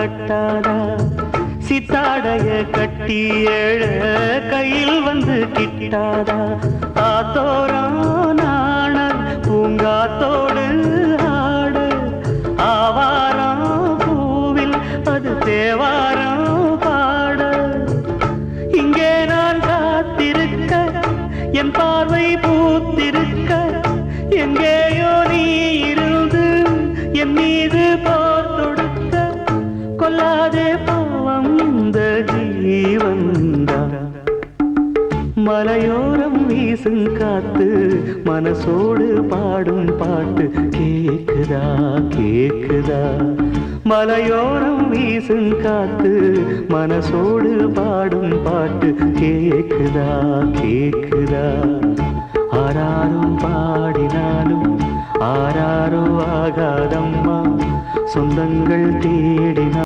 கட்டாதா சித்தாடைய கட்டி எழ கையில் வந்து கிட்டாதா ஆத்தோரம் நாண பூங்காத்தோடு ஆட ஆவாரம் பூவில் அது தேவாரம் பாட இங்கே நான் காத்திருக்க என் பார்வை பூத்திருக்க எங்கேயோ நீ இருந்து என் மீது போர் தொடுக்க கொல்லாதே பாவம் இந்த ஜீவன்தான் மலையோரம் வீசும் காத்து மனசோடு பாடும் பாட்டு கேக்குதா கேக்குதா மலையோரம் வீசும் காத்து மனசோடு பாடும் பாட்டு கேக்குதா கேக்குதா ஆராரும் பாடினாலும் ஆராரோ ஆகாதம்மா சொந்தங்கள் தேடினா